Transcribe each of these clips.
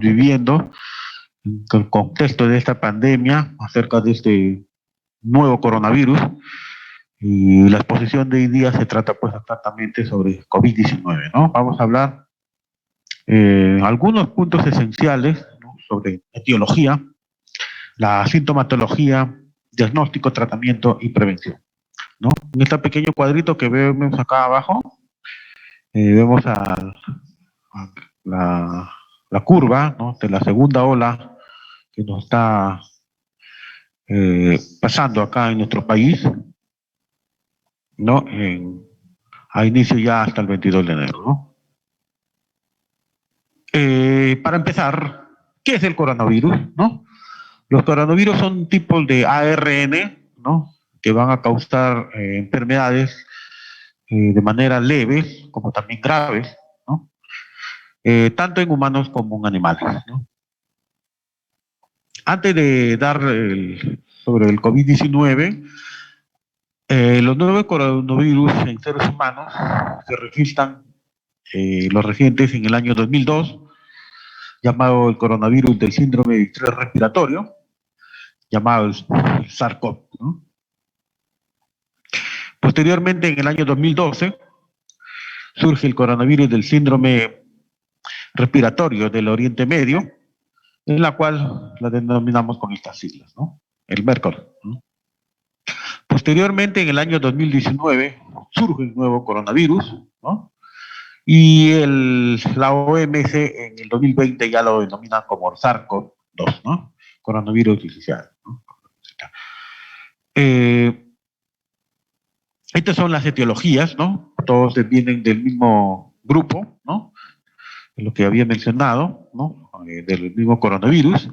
viviendo en el contexto de esta pandemia acerca de este nuevo coronavirus. Y la exposición de hoy día se trata pues exactamente sobre COVID-19, ¿no? Vamos a hablar algunos puntos esenciales, ¿no?, sobre etiología, la sintomatología, diagnóstico, tratamiento y prevención, ¿no? En este pequeño cuadrito que vemos acá abajo, vemos a la curva, ¿no?, de la segunda ola que nos está pasando acá en nuestro país, ¿no? A inicio ya hasta el 22 de enero, ¿no? Para empezar, ¿qué es el coronavirus, no? Los coronavirus son tipos de ARN, ¿no?, que van a causar enfermedades de manera leve, como también graves, ¿no?, tanto en humanos como en animales, ¿no? Antes de dar sobre el COVID-19, los nuevos coronavirus en seres humanos se registran los recientes en el año 2002, llamado el coronavirus del síndrome de estrés respiratorio, llamado el SARS-CoV, ¿no? Posteriormente, en el año 2012, surge el coronavirus del síndrome respiratorio del Oriente Medio, en la cual la denominamos con estas siglas, ¿no?, el MERS-CoV, ¿no? Posteriormente, en el año 2019, surge un nuevo coronavirus, ¿no?, y la OMS en el 2020 ya lo denomina como SARS-CoV-2, ¿no?, coronavirus artificial, ¿no? Estas son las etiologías, ¿no? Todos vienen del mismo grupo, ¿no?, lo que había mencionado, ¿no?, del mismo coronavirus.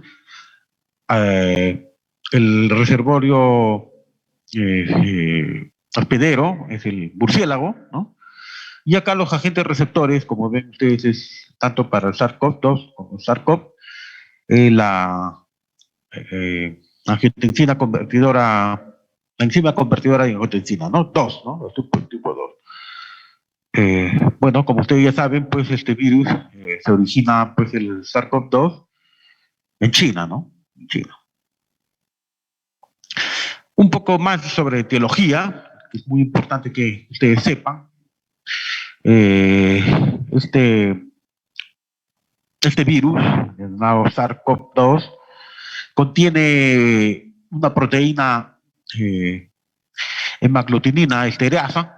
El reservorio hospedero es el murciélago, ¿no? Y acá los agentes receptores, como ven ustedes, es tanto para el SARS-CoV-2 como el SARS-CoV, la angiotensina convertidora, la enzima convertidora de angiotensina, ¿no? 2, ¿no? El tipo 2. Bueno, como ustedes ya saben, pues este virus se origina, pues el SARS-CoV-2 en China, ¿no? En China. Un poco más sobre etiología, que es muy importante que ustedes sepan. Este virus, llamado SARS-CoV-2, contiene una proteína hemaglutinina estereasa,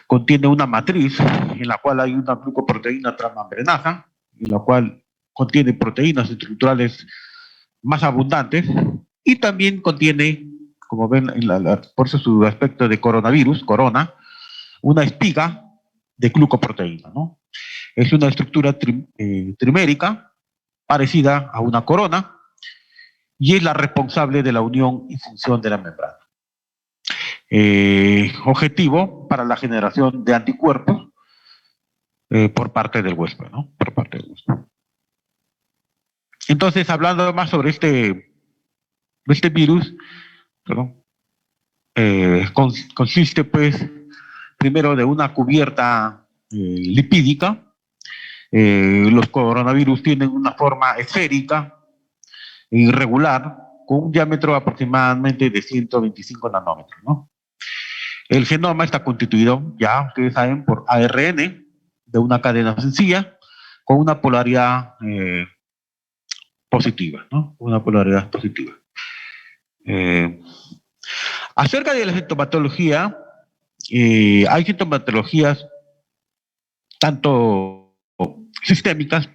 contiene una matriz en la cual hay una glucoproteína transmembranasa, en la cual contiene proteínas estructurales más abundantes, y también contiene, como ven, por eso su aspecto de coronavirus, corona, una espiga de glucoproteína, ¿no? Es una estructura trimérica parecida a una corona y es la responsable de la unión y función de la membrana. Objetivo para la generación de anticuerpos por parte del huésped, ¿no? Por parte del huésped. Entonces, hablando más sobre este virus, perdón, consiste pues primero de una cubierta lipídica. Los coronavirus tienen una forma esférica irregular con un diámetro aproximadamente de 125 nanómetros, ¿no? El genoma está constituido, ya ustedes saben, por ARN de una cadena sencilla con una polaridad positiva, ¿no? Una polaridad positiva. Acerca de la sintomatología, hay sintomatologías tanto sistémicas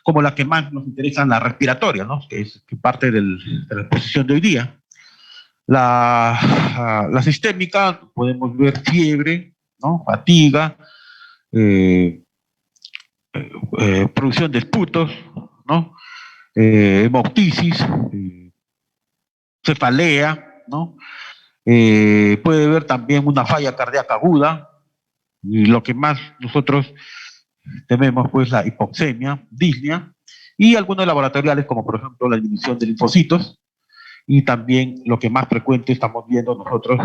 como la que más nos interesan, la respiratoria, ¿no?, que es parte de la exposición de hoy día. La sistémica, podemos ver fiebre, ¿no?, fatiga, producción de esputos, ¿no?, hemoptisis, cefalea, ¿no? Puede haber también una falla cardíaca aguda, y lo que más nosotros tememos, pues, la hipoxemia, disnea, y algunos laboratoriales, como por ejemplo la disminución de linfocitos, y también lo que más frecuente estamos viendo nosotros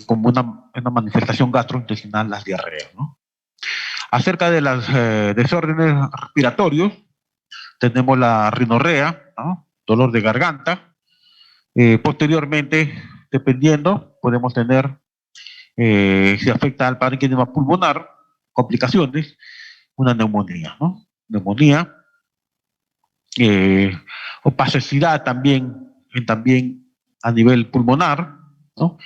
como una manifestación gastrointestinal, las diarreas, ¿no? Acerca de los desórdenes respiratorios, tenemos la rinorrea, ¿no? Dolor de garganta. Posteriormente, dependiendo, podemos tener, si afecta al parénquima pulmonar, complicaciones, una neumonía, ¿no? Neumonía, opacidad también a nivel pulmonar, ¿no?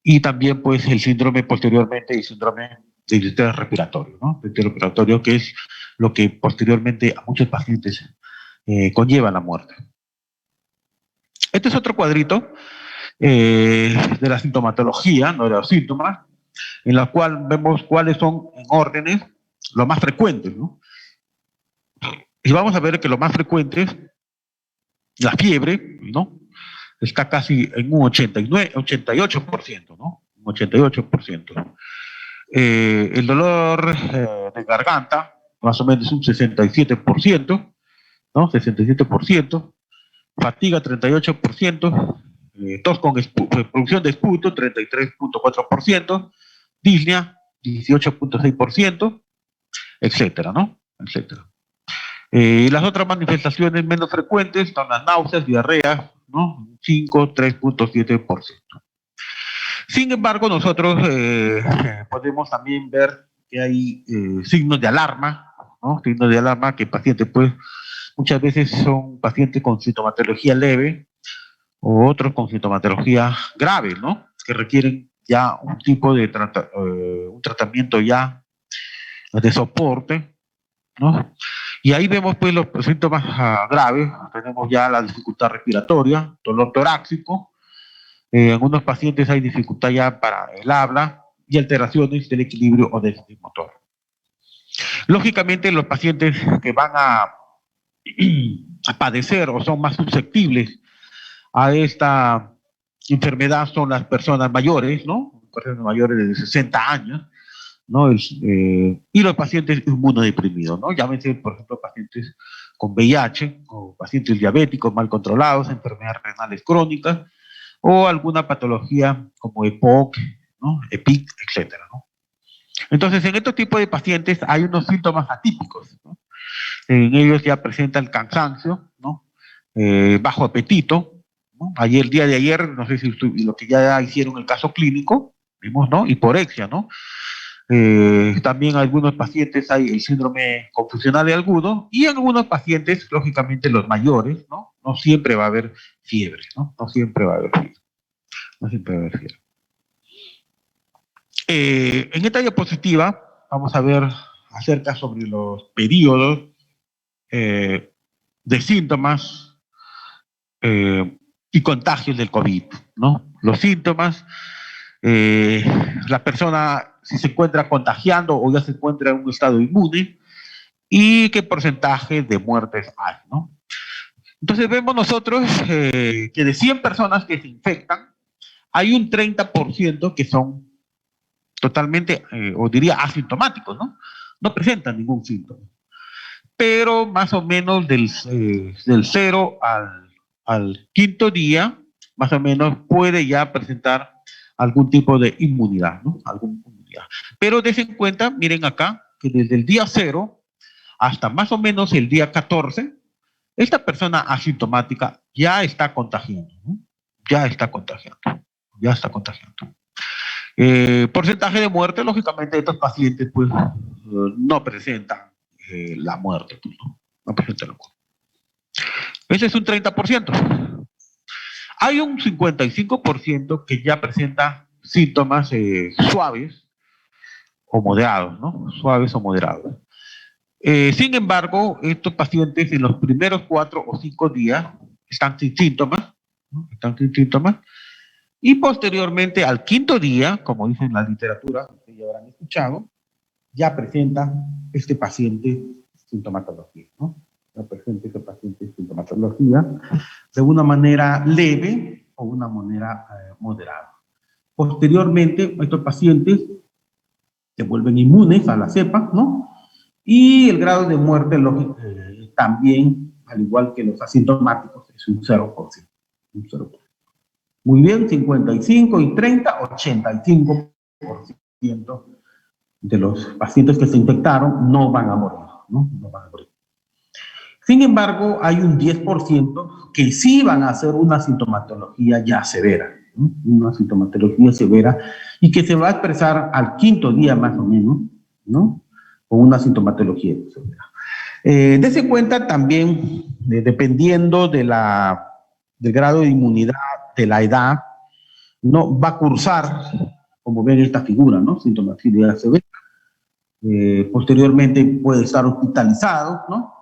Y también, pues, el síndrome posteriormente, el síndrome del sistema respiratorio, ¿no? El sistema respiratorio, que es lo que posteriormente a muchos pacientes conlleva la muerte. Este es otro cuadrito de la sintomatología, no de los síntomas, en la cual vemos cuáles son en órdenes los más frecuentes, ¿no? Y vamos a ver que lo más frecuente es la fiebre, ¿no? Está casi en un 88%, ¿no? Un 88%. El dolor de garganta, más o menos un 67%, ¿no? 67%. Fatiga, 38%. Tos con producción de esputo, 33.4%. Disnea, 18.6%, etcétera, ¿no? Etcétera. Las otras manifestaciones menos frecuentes son las náuseas, diarrea, ¿no? 3.7%. Sin embargo, nosotros podemos también ver que hay signos de alarma, ¿no? Signos de alarma que pacientes, pues, muchas veces son pacientes con sintomatología leve o otros con sintomatología grave, ¿no? Que requieren ya un tipo de un tratamiento ya de soporte, ¿no? Y ahí vemos, pues, los síntomas graves. Tenemos ya la dificultad respiratoria, dolor torácico. En algunos pacientes hay dificultad ya para el habla y alteraciones del equilibrio o déficit motor. Lógicamente, los pacientes que van a padecer o son más susceptibles a esta enfermedad son las personas mayores, ¿no? Personas mayores de 60 años, ¿no? Y los pacientes inmunodeprimidos, ¿no? Llámense, por ejemplo, pacientes con VIH o pacientes diabéticos mal controlados, enfermedades renales crónicas o alguna patología como EPOC, ¿no? EPIC, etcétera, ¿no? Entonces, en estos tipos de pacientes hay unos síntomas atípicos, ¿no? En ellos ya presenta el cansancio, ¿no? Bajo apetito, ¿no? El día de ayer, no sé si lo que ya hicieron el caso clínico, vimos, ¿no? Hiporexia, ¿no? También en algunos pacientes hay el síndrome confusional agudo y en algunos pacientes, lógicamente los mayores, ¿no? No siempre va a haber fiebre, ¿no? No siempre va a haber fiebre. No siempre va a haber fiebre. En esta diapositiva vamos a ver acerca sobre los periodos de síntomas y contagios del COVID, ¿no? Los síntomas, la persona si se encuentra contagiando o ya se encuentra en un estado inmune y qué porcentaje de muertes hay, ¿no? Entonces vemos nosotros que de 100 personas que se infectan, hay un 30% que son totalmente, o diría asintomáticos, ¿no? No presentan ningún síntoma. Pero más o menos del 0 al quinto día, más o menos puede ya presentar algún tipo de inmunidad, ¿no? Alguna inmunidad. Pero des en cuenta, miren acá, que desde el día 0 hasta más o menos el día 14, esta persona asintomática ya está contagiando, ¿no? Ya está contagiando, ya está contagiando. Porcentaje de muerte, lógicamente, estos pacientes pues no presentan la muerte, pues, ¿no? No presentan la muerte. Ese es un 30%. Hay un 55% que ya presenta síntomas suaves o moderados, ¿no? Suaves o moderados. Sin embargo, estos pacientes en los primeros 4 o 5 días están sin síntomas, ¿no? Están sin síntomas. Y posteriormente, al quinto día, como dice en la literatura, que ya habrán escuchado, ya presenta este paciente sintomatología, ¿no? Ya presenta este paciente sintomatología de una manera leve o una manera moderada. Posteriormente, estos pacientes se vuelven inmunes a la cepa, ¿no? Y el grado de muerte también, al igual que los asintomáticos, es un 0%. Un 0%. Muy bien, 55 y 30, 85% de los pacientes que se infectaron no van a morir, ¿no? No van a morir. Sin embargo, hay un 10% que sí van a hacer una sintomatología ya severa, ¿no? Una sintomatología severa y que se va a expresar al 5.º día más o menos, ¿no? Con una sintomatología severa. Dese cuenta también, dependiendo del grado de inmunidad, de la edad, ¿no? Va a cursar, como ven esta figura, ¿no? Sintomatología severa. Posteriormente puede estar hospitalizado, ¿no?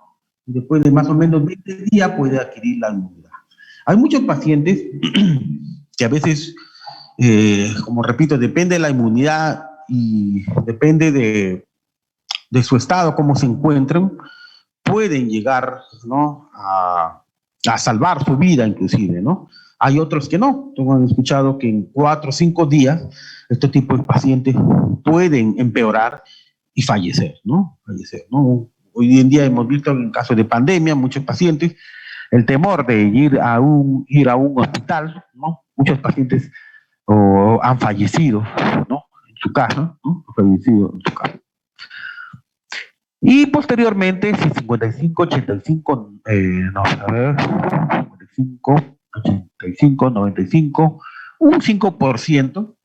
Y después de más o menos 20 días puede adquirir la inmunidad. Hay muchos pacientes que a veces, como repito, depende de la inmunidad y depende de su estado, cómo se encuentran, pueden llegar, ¿no? a salvar su vida inclusive, ¿no? Hay otros que no. Tengo han escuchado que en 4 o 5 días este tipo de pacientes pueden empeorar y fallecer, ¿no? Fallecer, ¿no? Hoy en día hemos visto en casos de pandemia, muchos pacientes, el temor de ir a un hospital, ¿no? Muchos pacientes han fallecido, ¿no? En su casa, ¿no? Han fallecido en su casa. Y posteriormente, si 55, 85, no, a ver, 55, 85, 95, un 5%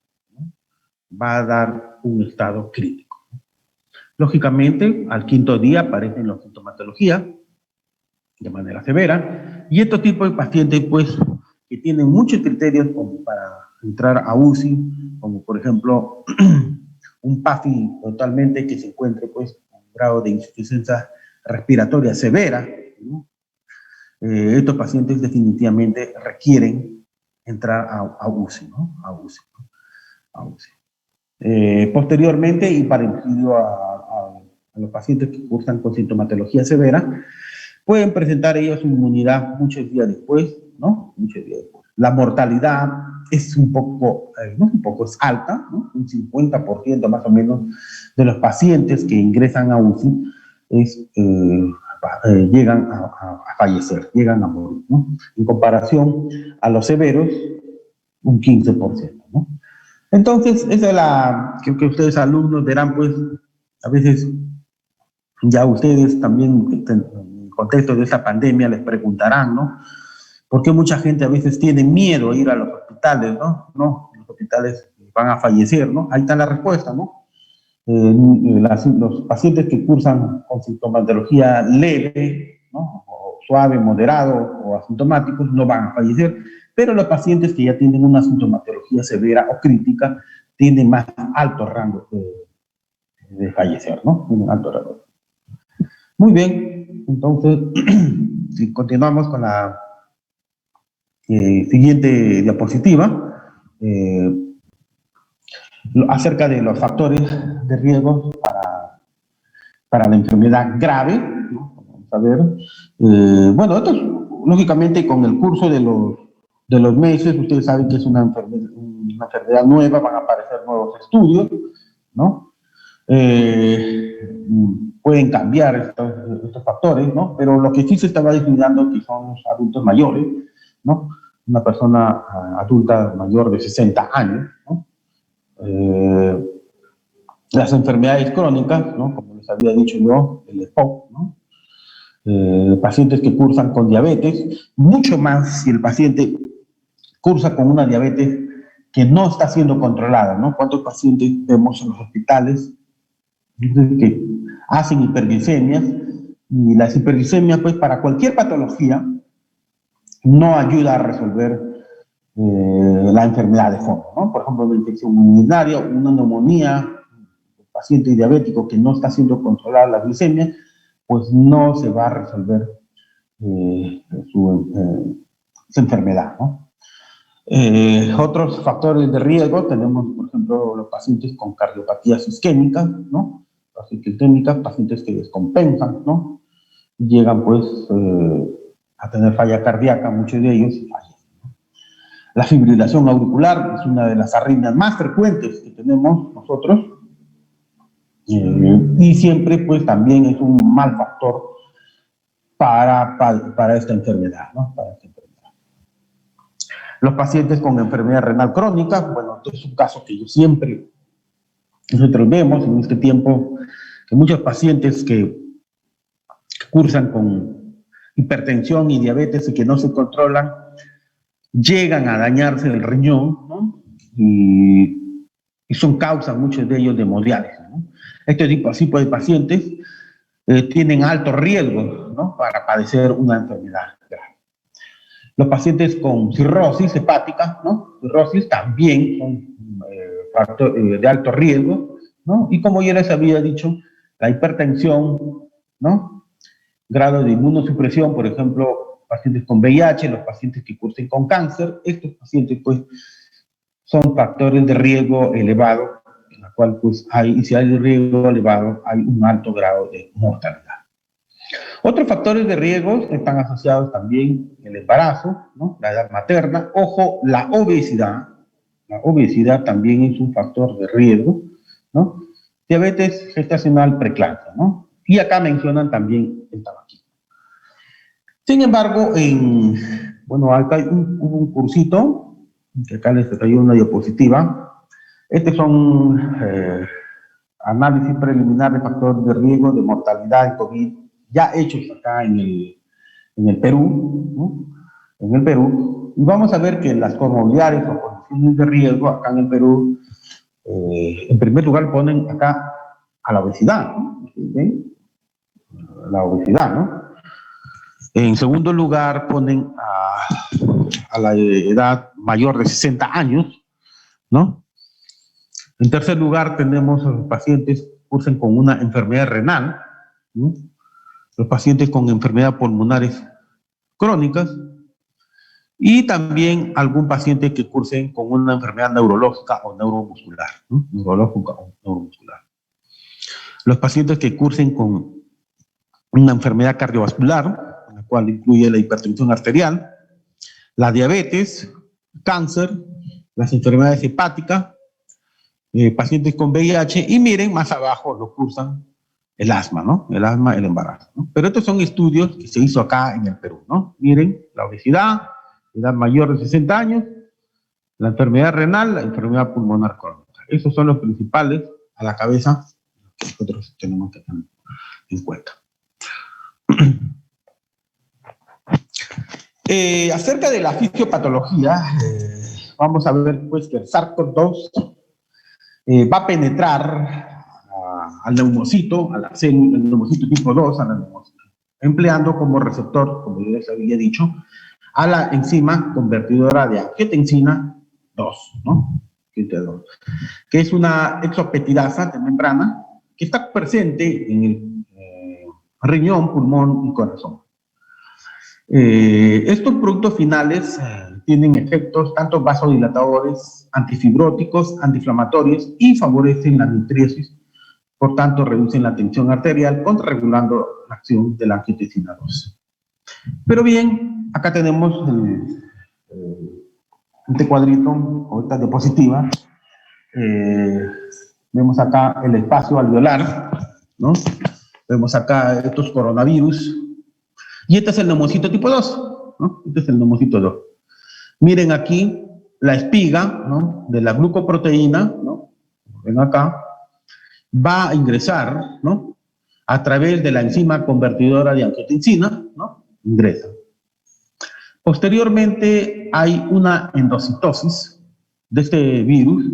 va a dar un estado crítico. Lógicamente, al 5.º día aparecen las sintomatologías de manera severa, y estos tipos de pacientes, pues, que tienen muchos criterios como para entrar a UCI, como por ejemplo, un PAFI totalmente que se encuentre, pues, con un grado de insuficiencia respiratoria severa, ¿no? Estos pacientes definitivamente requieren entrar a UCI, ¿no? A UCI, ¿no? A UCI. Posteriormente, y parecido a los pacientes que cursan con sintomatología severa, pueden presentar ellos su inmunidad muchos días después, ¿no? Muchos días después. La mortalidad es un poco, no un poco, es alta, ¿no? Un 50% más o menos de los pacientes que ingresan a UCI llegan a fallecer, llegan a morir, ¿no? En comparación a los severos, un 15%, ¿no? Entonces, esa es que ustedes alumnos verán, pues, a veces ya ustedes también, en el contexto de esta pandemia, les preguntarán, ¿no? ¿Por qué mucha gente a veces tiene miedo a ir a los hospitales, ¿no? No, los hospitales van a fallecer, ¿no? Ahí está la respuesta, ¿no? Los pacientes que cursan con sintomatología leve, ¿no? O suave, moderado o asintomáticos no van a fallecer, pero los pacientes que ya tienen una sintomatología severa o crítica tienen más alto rango de fallecer, ¿no? Tienen alto rango. Muy bien, entonces, si continuamos con la siguiente diapositiva, acerca de los factores de riesgo para la enfermedad grave, ¿no? Vamos a ver. Bueno, esto es, lógicamente, con el curso de los meses, ustedes saben que es una enfermedad nueva, van a aparecer nuevos estudios, ¿no? Pueden cambiar estos factores, ¿no? Pero lo que sí se estaba estudiando que son los adultos mayores, ¿no? Una persona adulta mayor de 60 años, ¿no? Las enfermedades crónicas, ¿no? Como les había dicho yo, el EPOC, ¿no? Pacientes que cursan con diabetes, mucho más si el paciente cursa con una diabetes que no está siendo controlada, ¿no? ¿Cuántos pacientes vemos en los hospitales que hacen hiperglicemias? Y las hiperglicemias, pues, para cualquier patología, no ayuda a resolver la enfermedad de fondo, ¿no? Por ejemplo, una infección urinaria, una neumonía, un paciente diabético que no está siendo controlada la glicemia, pues no se va a resolver su enfermedad, ¿no? Otros factores de riesgo tenemos, por ejemplo, los pacientes con cardiopatías isquémicas, ¿no? Pacientes isquémicas, pacientes que descompensan, ¿no? Llegan, pues, a tener falla cardíaca, muchos de ellos fallecen. La fibrilación auricular es una de las arritmias más frecuentes que tenemos nosotros, y siempre, pues, también es un mal factor para esta enfermedad, ¿no? Para esta enfermedad. Los pacientes con enfermedad renal crónica, bueno, este es un caso que yo siempre Nosotros vemos en este tiempo que muchos pacientes que cursan con hipertensión y diabetes y que no se controlan, llegan a dañarse el riñón, ¿no? Y son causas, muchos de ellos, de hemodiálisis, ¿no? Este tipo de pacientes tienen alto riesgo, ¿no?, para padecer una enfermedad grave. Los pacientes con cirrosis hepática, ¿no?, cirrosis también son de alto riesgo, ¿no? Y como ya les había dicho, la hipertensión, ¿no?, grado de inmunosupresión, por ejemplo, pacientes con VIH, los pacientes que cursen con cáncer, estos pacientes pues son factores de riesgo elevado, en la cual pues y si hay riesgo elevado, hay un alto grado de mortalidad. Otros factores de riesgo están asociados también el embarazo, ¿no?, la edad materna, ojo, la obesidad también es un factor de riesgo, ¿no?, diabetes gestacional preeclampsia, ¿no? Y acá mencionan también el tabaquismo. Sin embargo, acá hay un cursito, que acá les traigo una diapositiva. Estos son análisis preliminar de factores de riesgo de mortalidad de COVID, ya hechos acá en el Perú, ¿no?, en el Perú. Y vamos a ver que las comorbilidades o condiciones de riesgo acá en el Perú, en primer lugar ponen acá a la obesidad, ¿no? ¿Sí? La obesidad, ¿no? En segundo lugar ponen a la edad mayor de 60 años, ¿no? En tercer lugar tenemos a los pacientes que cursen con una enfermedad renal, ¿no?, los pacientes con enfermedades pulmonares crónicas, y también algún paciente que cursen con una enfermedad neurológica o neuromuscular, ¿no?, neurológica o neuromuscular. Los pacientes que cursen con una enfermedad cardiovascular, la cual incluye la hipertensión arterial, la diabetes, cáncer, las enfermedades hepáticas, pacientes con VIH, y miren, más abajo lo cursan el asma, ¿no? El asma, el embarazo, ¿no? Pero estos son estudios que se hizo acá en el Perú, ¿no? Miren, la obesidad, edad mayor de 60 años, la enfermedad renal, la enfermedad pulmonar crónica. Esos son los principales a la cabeza que nosotros tenemos que tener en cuenta. Acerca de la fisiopatología, vamos a ver pues que el SARS-CoV-2 va a penetrar al neumocito, el neumocito tipo 2, a la neumocito, empleando como receptor, como yo les había dicho, a la enzima convertidora de angiotensina 2, ¿no? Que es una exopeptidasa de membrana que está presente en el riñón, pulmón y corazón. Estos productos finales tienen efectos tanto vasodilatadores, antifibróticos, antiinflamatorios y favorecen la nitriasis, por tanto reducen la tensión arterial, contrarregulando la acción de la angiotensina 2. Pero bien, acá tenemos este cuadrito o esta diapositiva. Vemos acá el espacio alveolar, ¿no? Vemos acá estos coronavirus. Y este es el neumocito tipo 2, ¿no? Este es el neumocito 2. Miren aquí la espiga, ¿no?, de la glucoproteína, ¿no? Ven acá. Va a ingresar, ¿no?, a través de la enzima convertidora de angiotensina, ¿no? Ingresa. Posteriormente hay una endocitosis de este virus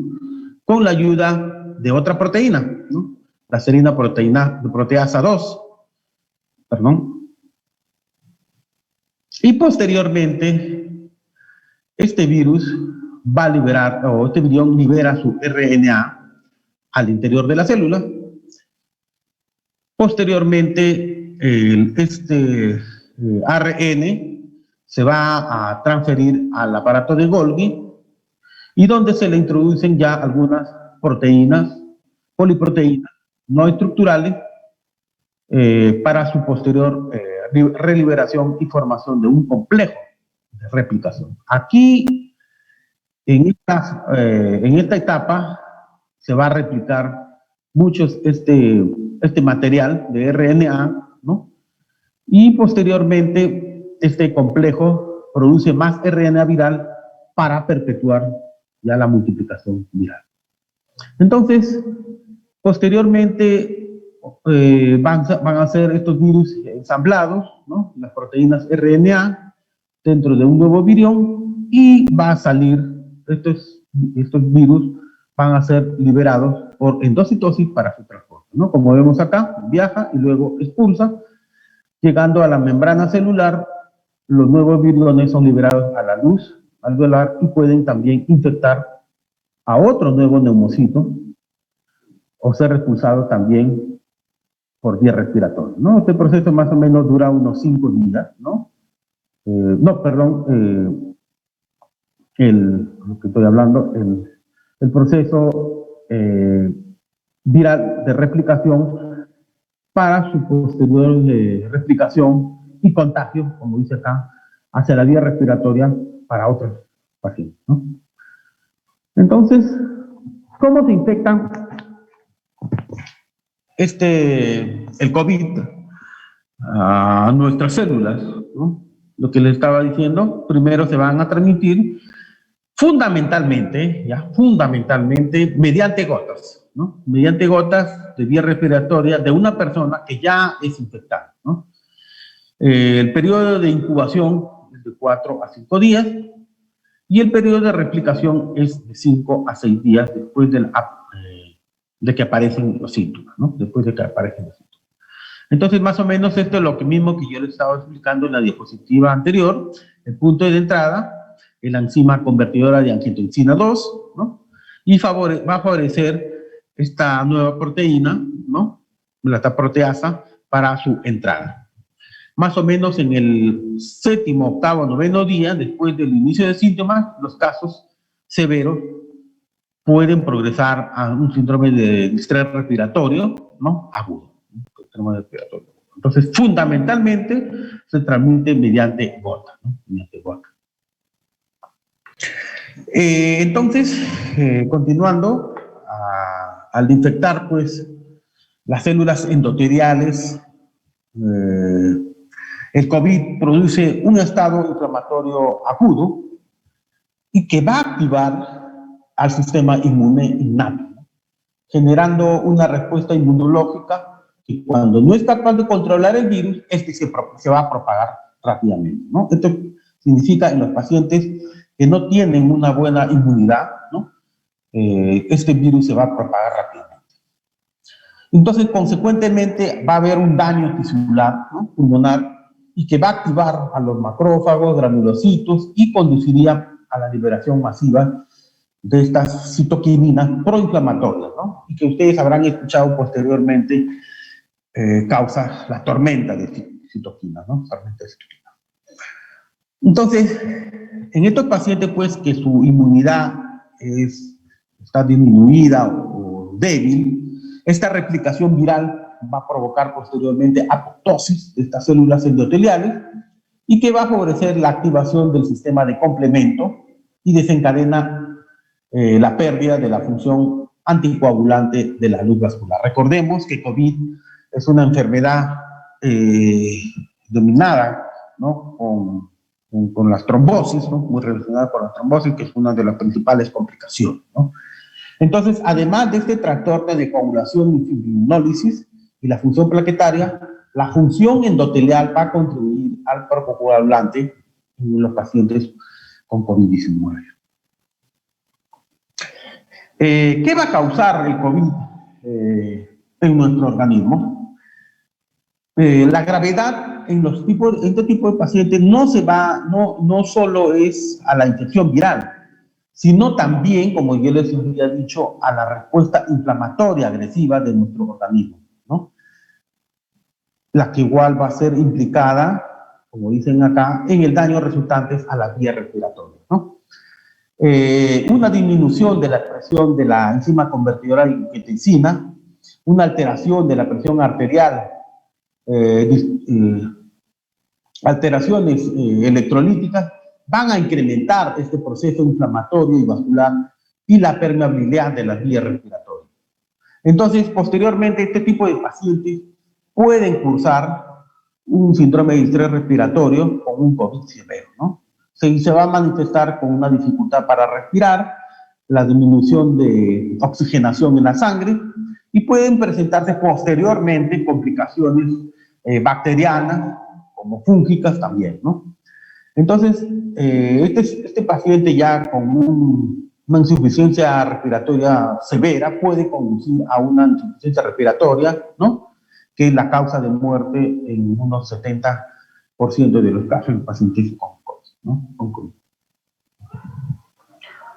con la ayuda de otra proteína, ¿no?, la serina proteasa 2, perdón. Y posteriormente, este virus va a liberar, o este virión libera su RNA al interior de la célula. Posteriormente, este ARN se va a transferir al aparato de Golgi, y donde se le introducen ya algunas proteínas, poliproteínas no estructurales, para su posterior reliberación y formación de un complejo de replicación. Aquí, en esta etapa, se va a replicar este material de RNA, ¿no? Y posteriormente, este complejo produce más RNA viral para perpetuar ya la multiplicación viral. Entonces, Posteriormente van a ser estos virus ensamblados, ¿no? Las proteínas RNA dentro de un nuevo virión y va a salir, estos virus van a ser liberados por endocitosis para su transporte, ¿no? Como vemos acá, viaja y luego expulsa, llegando a la membrana celular. Los nuevos viriones son liberados a la luz alveolar y pueden también infectar a otro nuevo neumocito o ser expulsados también por vía respiratoria, ¿no? Este proceso más o menos dura unos 5 días, ¿no? Lo que estoy hablando, el proceso viral de replicación para su posterior replicación y contagio, como dice acá, hacia la vía respiratoria para otros pacientes, ¿no? Entonces, ¿cómo se infectan el COVID a nuestras células, ¿no? Lo que les estaba diciendo, primero se van a transmitir fundamentalmente mediante gotas, ¿no? Mediante gotas de vía respiratoria de una persona que ya es infectada, ¿no? El periodo de incubación es de 4 a 5 días y el periodo de replicación es de 5 a 6 días después de que aparecen los síntomas, ¿no? Después de que aparecen los síntomas. Entonces, más o menos esto es lo mismo que yo les estaba explicando en la diapositiva anterior. El punto de entrada es la enzima convertidora de angiotensina 2, ¿no? Y va a favorecer esta nueva proteína, ¿no? La proteasa para su entrada. Más o menos en el 7º, 8º, 9º día, después del inicio de síntomas, los casos severos pueden progresar a un síndrome de distrés respiratorio, ¿no? Agudo. Entonces, fundamentalmente, se transmite mediante gota, ¿no? Mediante gota. Entonces, continuando, al infectar, pues, las células endoteliales, el COVID produce un estado inflamatorio agudo y que va a activar al sistema inmune innato, ¿no? Generando una respuesta inmunológica que cuando no es capaz de controlar el virus, se va a propagar rápidamente, ¿no? Esto significa en los pacientes que no tienen una buena inmunidad, ¿no? Este virus se va a propagar rápidamente. Entonces, consecuentemente, va a haber un daño tisular, ¿no? Pulmonar, y que va a activar a los macrófagos, granulocitos, y conduciría a la liberación masiva de estas citoquininas proinflamatorias, ¿no? Y que ustedes habrán escuchado posteriormente causa la tormenta de citoquinas, ¿no? Tormenta de citoquinas. Entonces, en estos pacientes, pues, que su inmunidad está disminuida o débil, esta replicación viral va a provocar posteriormente apoptosis de estas células endoteliales y que va a favorecer la activación del sistema de complemento y desencadena la pérdida de la función anticoagulante de la luz vascular. Recordemos que COVID es una enfermedad dominada, ¿no? con las trombosis, ¿no? Muy relacionada con la trombosis, que es una de las principales complicaciones, ¿no? Entonces, además de este trastorno de coagulación y fibrinólisis y la función plaquetaria, la función endotelial va a contribuir al procoagulante en los pacientes con COVID-19. ¿Qué va a causar el COVID en nuestro organismo? La gravedad en este tipo de pacientes no solo es a la infección viral, sino también, como yo les había dicho, a la respuesta inflamatoria agresiva de nuestro organismo, ¿no? La que igual va a ser implicada, como dicen acá, en el daño resultante a la vía respiratoria, ¿no? Una disminución de la expresión de la enzima convertidora de angiotensina, una alteración de la presión arterial, alteraciones electrolíticas, van a incrementar este proceso inflamatorio y vascular y la permeabilidad de las vías respiratorias. Entonces, posteriormente, este tipo de pacientes pueden cursar un síndrome de distrés respiratorio con un COVID severo, ¿no? Se va a manifestar con una dificultad para respirar, la disminución de oxigenación en la sangre y pueden presentarse posteriormente complicaciones bacterianas, como fúngicas también, ¿no? Entonces, este paciente ya con una insuficiencia respiratoria severa puede conducir a una insuficiencia respiratoria, ¿no? Que es la causa de muerte en unos 70% de los casos de pacientes con COVID, ¿no? Con COVID.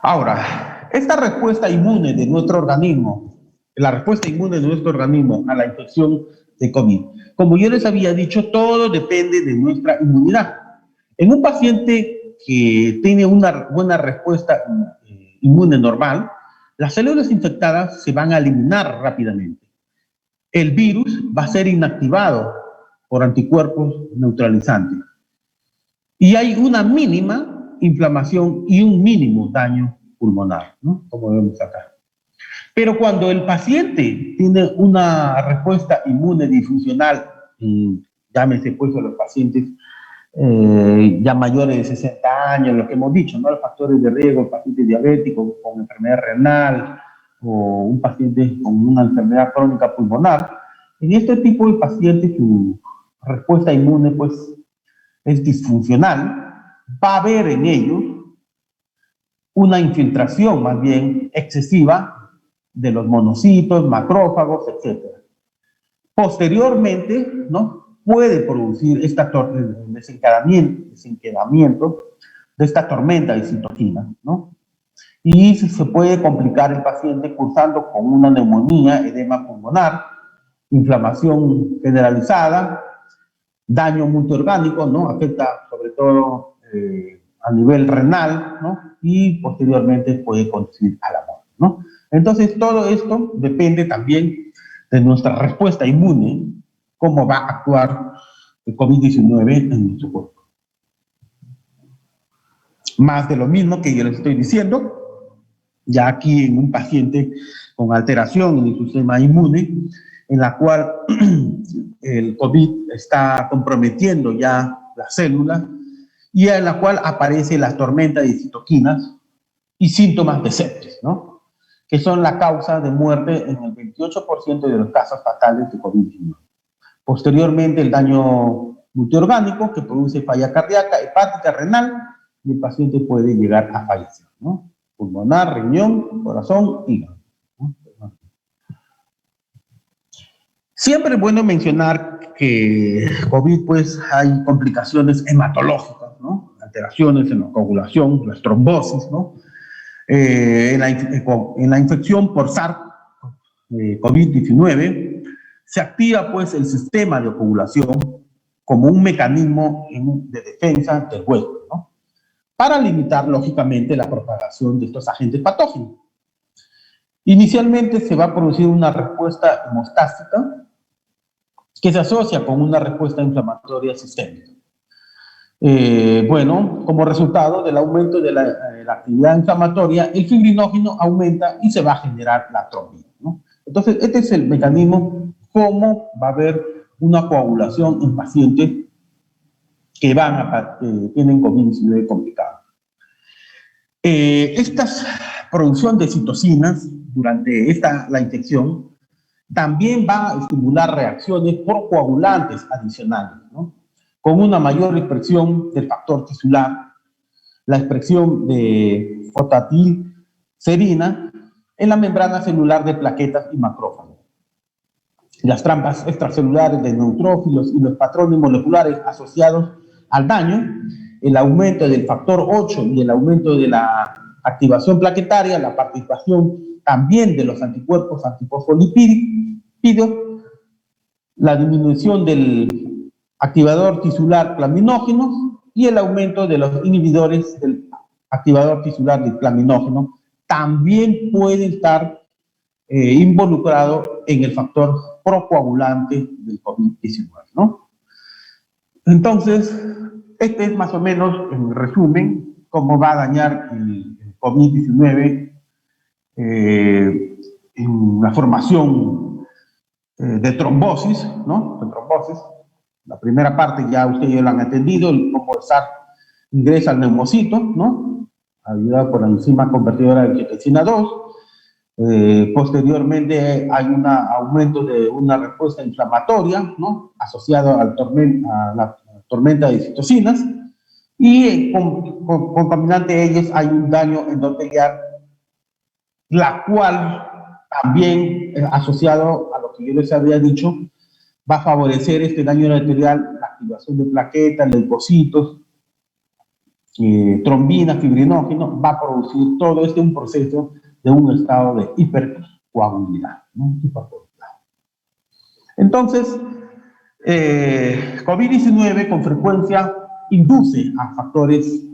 Ahora, esta respuesta inmune de nuestro organismo, la respuesta inmune de nuestro organismo a la infección de COVID, como yo les había dicho, todo depende de nuestra inmunidad. En un paciente que tiene una buena respuesta inmune normal, las células infectadas se van a eliminar rápidamente. El virus va a ser inactivado por anticuerpos neutralizantes. Y hay una mínima inflamación y un mínimo daño pulmonar, ¿no? Como vemos acá. Pero cuando el paciente tiene una respuesta inmune disfuncional, llámese pues a los pacientes ya mayores de 60 años, lo que hemos dicho, ¿no? Los factores de riesgo, el paciente diabético con enfermedad renal o un paciente con una enfermedad crónica pulmonar, en este tipo de pacientes su respuesta inmune pues es disfuncional, va a haber en ellos una infiltración más bien excesiva de los monocitos, macrófagos, etc. Posteriormente, ¿no? Puede producir desencadenamiento de esta tormenta de citoquinas, ¿no? Y se puede complicar el paciente cursando con una neumonía, edema pulmonar, inflamación generalizada, daño multiorgánico, ¿no? Afecta sobre todo a nivel renal, ¿no? Y posteriormente puede conducir a la muerte, ¿no? Entonces, todo esto depende también de nuestra respuesta inmune, cómo va a actuar el COVID-19 en nuestro cuerpo. Más de lo mismo que yo les estoy diciendo, ya aquí en un paciente con alteración en el sistema inmune, en la cual el COVID está comprometiendo ya la célula y en la cual aparece la tormenta de citoquinas y síntomas de sepsis, ¿no? Que son la causa de muerte en el 28% de los casos fatales de COVID-19. Posteriormente, el daño multiorgánico que produce falla cardíaca, hepática, renal, y el paciente puede llegar a fallecer, ¿no? Pulmonar, riñón, corazón, hígado, ¿no? Siempre es bueno mencionar que COVID, pues, hay complicaciones hematológicas, ¿no? Alteraciones en la coagulación, las trombosis, ¿no? En la infección por SARS-CoV-19 se activa, pues, el sistema de coagulación como un mecanismo de defensa del hueso, ¿no? Para limitar, lógicamente, la propagación de estos agentes patógenos. Inicialmente se va a producir una respuesta hemostática que se asocia con una respuesta inflamatoria sistémica. Bueno, como resultado del aumento de la actividad inflamatoria, el fibrinógeno aumenta y se va a generar la trombina, ¿no? Entonces, este es el mecanismo cómo va a haber una coagulación en pacientes que tienen COVID-19 complicado. Esta producción de citocinas durante la infección también va a estimular reacciones procoagulantes adicionales, ¿no? Con una mayor expresión del factor tisular, la expresión de fotatilcerina en la membrana celular de plaquetas y macrófagos. Las trampas extracelulares de neutrófilos y los patrones moleculares asociados al daño, el aumento del factor 8 y el aumento de la activación plaquetaria, la participación también de los anticuerpos antifosfolipídios, la disminución del activador tisular plaminógeno y el aumento de los inhibidores del activador tisular del plaminógeno también puede estar involucrado en el factor procoagulante del COVID-19, ¿no? Entonces, este es más o menos, en resumen, cómo va a dañar el COVID-19 en la formación de trombosis, ¿no? De trombosis. La primera parte ya ustedes lo han entendido, cómo el SARS ingresa al neumocito, ¿no? Ayudado por la enzima convertidora de angiotensina 2. Posteriormente hay un aumento de una respuesta inflamatoria, ¿no? Asociado a la tormenta de citocinas, y concomitante a ellos hay un daño endotelial, la cual también, asociado a lo que yo les había dicho, va a favorecer este daño endotelial, la activación de plaquetas, leucocitos, trombina, fibrinógeno, va a producir todo un proceso de un estado de hipercoagulidad, ¿no? Entonces, COVID-19 con frecuencia induce a factores,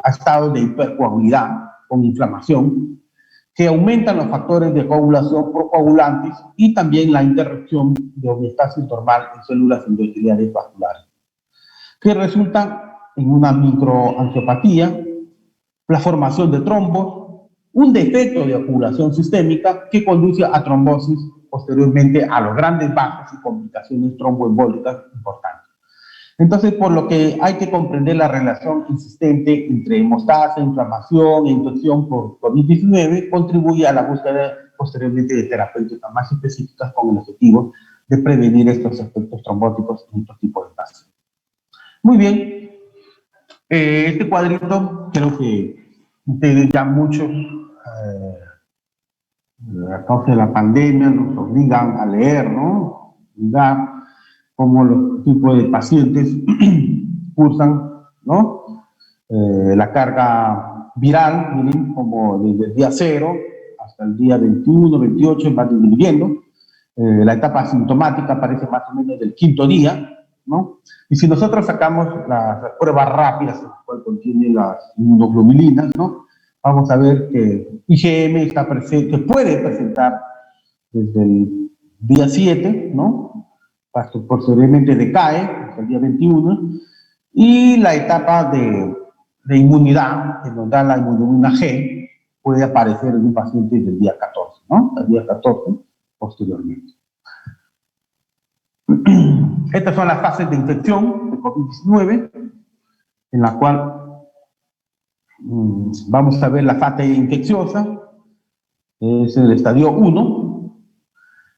a estados de hipercoagulidad con inflamación, que aumentan los factores de coagulación procoagulantes y también la interrupción de homeostasis normal en células endoteliales vasculares, que resultan en una microangiopatía, la formación de trombos, un defecto de coagulación sistémica que conduce a trombosis, posteriormente a los grandes bajos y complicaciones tromboembólicas importantes. Entonces, por lo que hay que comprender la relación insistente entre hemostasia, inflamación e infección por COVID-19, contribuye a la búsqueda posteriormente de terapéuticas más específicas con el objetivo de prevenir estos efectos trombóticos en estos tipos de casos. Muy bien, este cuadrito creo que ustedes ya muchos, a causa de la pandemia, nos obligan a leer, ¿no? Obligar cómo los tipos de pacientes cursan, ¿no? La carga viral, miren, como desde el día 0 hasta el día 21, 28 va disminuyendo. La etapa asintomática aparece más o menos del 5.º día, ¿no? Y si nosotros sacamos las pruebas rápidas, las cuales contienen las inmunoglobulinas, ¿no? Vamos a ver que IgM está presente, puede presentar desde el día 7, ¿no? Posteriormente decae hasta el día 21, y la etapa de inmunidad, que nos da la inmunoglobulina G, puede aparecer en un paciente del día 14, ¿no? El día 14, posteriormente. Estas son las fases de infección de COVID-19, en la cual vamos a ver la fase infecciosa, es el estadio 1,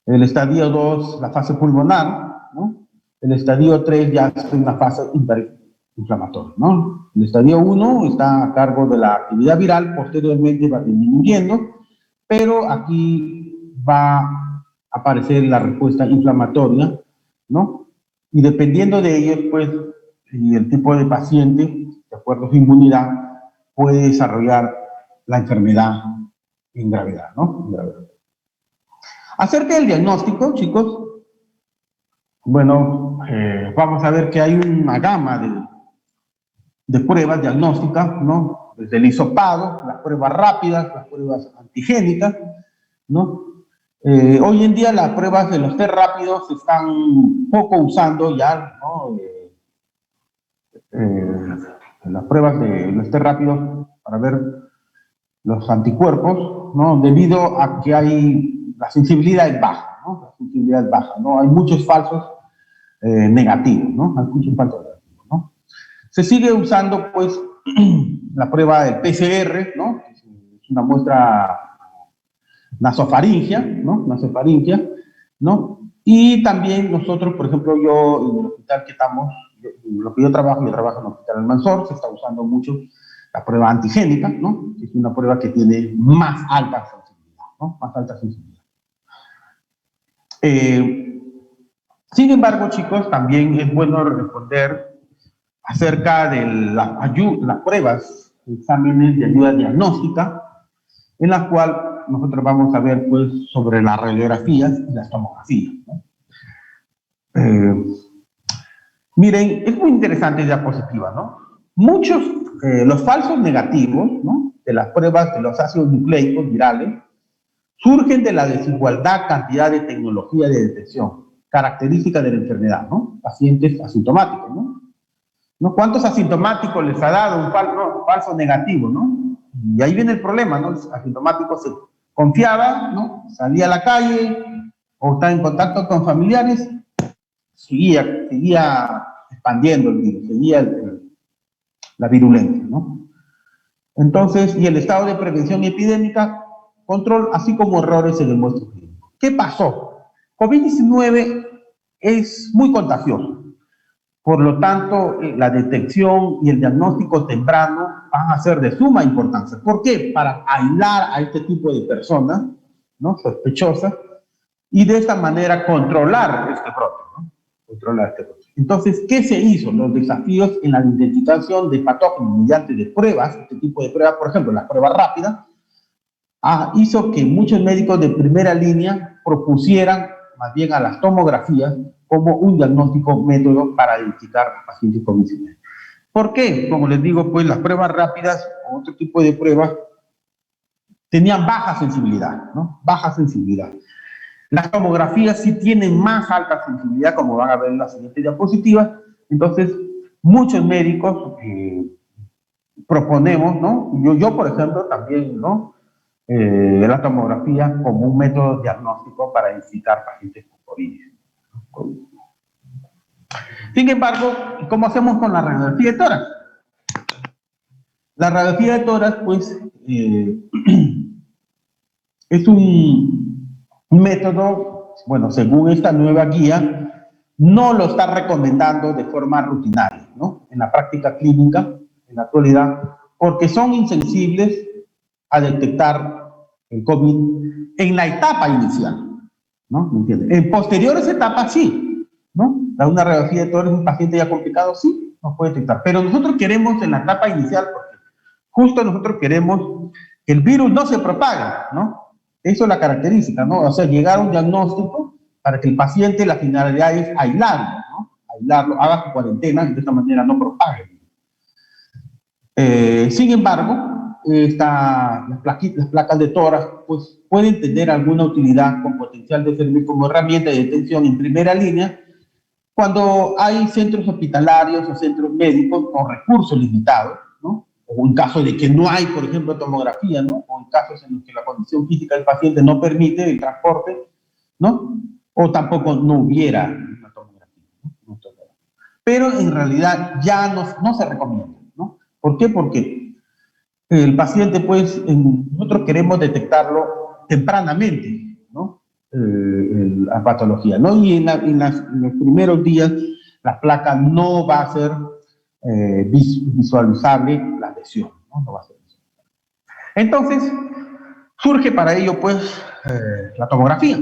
el estadio 2, la fase pulmonar, ¿no? El estadio 3 ya es una fase inflamatoria, ¿no? El estadio 1 está a cargo de la actividad viral, posteriormente va disminuyendo, pero aquí va a aparecer la respuesta inflamatoria, ¿no? Y dependiendo de ellos, pues, y el tipo de paciente, de acuerdo a su inmunidad, puede desarrollar la enfermedad en gravedad, ¿no? Acerca del diagnóstico, chicos, bueno, vamos a ver que hay una gama de pruebas diagnósticas, ¿no? Desde el hisopado, las pruebas rápidas, las pruebas antigénicas, ¿no? Hoy en día las pruebas de los test rápidos se están poco usando ya, ¿no? Las pruebas de los test rápidos para ver los anticuerpos, ¿no? Debido a que la sensibilidad es baja, ¿no? La sensibilidad es baja, ¿no? Hay muchos falsos negativos, ¿no? Hay muchos falsos negativos, ¿no? Se sigue usando, pues, la prueba del PCR, ¿no? Es una muestra nasofaringia, ¿no? Nasofaringia, ¿no? Y también nosotros, por ejemplo, yo en el hospital que estamos, lo que yo trabajo en el Hospital Almanzor, se está usando mucho la prueba antigénica, ¿no? Es una prueba que tiene más alta sensibilidad, ¿no? Más alta sensibilidad. Sin embargo, chicos, también es bueno responder acerca de las pruebas, exámenes de ayuda diagnóstica, en la cual nosotros vamos a ver, pues, sobre las radiografías y las tomografías, ¿no? Miren, es muy interesante la diapositiva, ¿no? Muchos, los falsos negativos, ¿no? De las pruebas de los ácidos nucleicos virales surgen de la desigualdad cantidad de tecnología de detección, característica de la enfermedad, ¿no? Pacientes asintomáticos, ¿no? ¿No? ¿Cuántos asintomáticos les ha dado un falso negativo, ¿no? Y ahí viene el problema, ¿no? El asintomático se confiaba, ¿no? Salía a la calle o estaba en contacto con familiares, seguía expandiendo el virus, seguía la virulencia, ¿no? Entonces, y el estado de prevención epidémica control, así como errores en el muestro clínico. ¿Qué pasó? COVID-19 es muy contagioso. Por lo tanto, la detección y el diagnóstico temprano van a ser de suma importancia. ¿Por qué? Para aislar a este tipo de personas, ¿no?, sospechosas, y de esta manera controlar este brote, ¿no? Controlar este brote. Entonces, ¿qué se hizo? Los desafíos en la identificación de patógenos mediante de pruebas, este tipo de pruebas, por ejemplo, las pruebas rápidas, hizo que muchos médicos de primera línea propusieran más bien a las tomografías como un diagnóstico método para identificar pacientes con COVID-19. ¿Por qué? Como les digo, pues las pruebas rápidas o otro tipo de pruebas tenían baja sensibilidad, ¿no? Baja sensibilidad. Las tomografías sí tienen más alta sensibilidad, como van a ver en la siguiente diapositiva. Entonces, muchos médicos proponemos, ¿no? Yo, por ejemplo, también, ¿no?, la tomografía como un método diagnóstico para identificar pacientes con COVID. Sin embargo, ¿cómo hacemos con la radiografía de tórax? La radiografía de tórax, pues, es un método, bueno, según esta nueva guía, no lo está recomendando de forma rutinaria, ¿no?, en la práctica clínica, en la actualidad, porque son insensibles a detectar el COVID en la etapa inicial, ¿no? ¿Me entiendes? En posteriores etapas sí, ¿no? Una radiografía de tórax en un paciente ya complicado sí nos puede detectar, pero nosotros queremos en la etapa inicial, porque justo nosotros queremos que el virus no se propague, ¿no? Eso es la característica, ¿no? O sea, llegar a un diagnóstico para que el paciente, la finalidad es aislarlo, ¿no? Aislarlo, haga su cuarentena y de esta manera no propague. Sin embargo, las placas de tórax pues, pueden tener alguna utilidad con potencial de servir como herramienta de detención en primera línea cuando hay centros hospitalarios o centros médicos con recursos limitados, ¿no? O en caso de que no hay, por ejemplo, tomografía, ¿no? O en casos en los que la condición física del paciente no permite el transporte, ¿no? O tampoco no hubiera una tomografía, ¿no? Pero en realidad ya no se recomienda, ¿no? ¿Por qué? Porque el paciente, pues, nosotros queremos detectarlo tempranamente, ¿no? La patología, ¿no? Y en los primeros días la placa no va a ser visualizable la lesión, ¿no? No va a ser visualizable. Entonces, surge para ello, pues, la tomografía.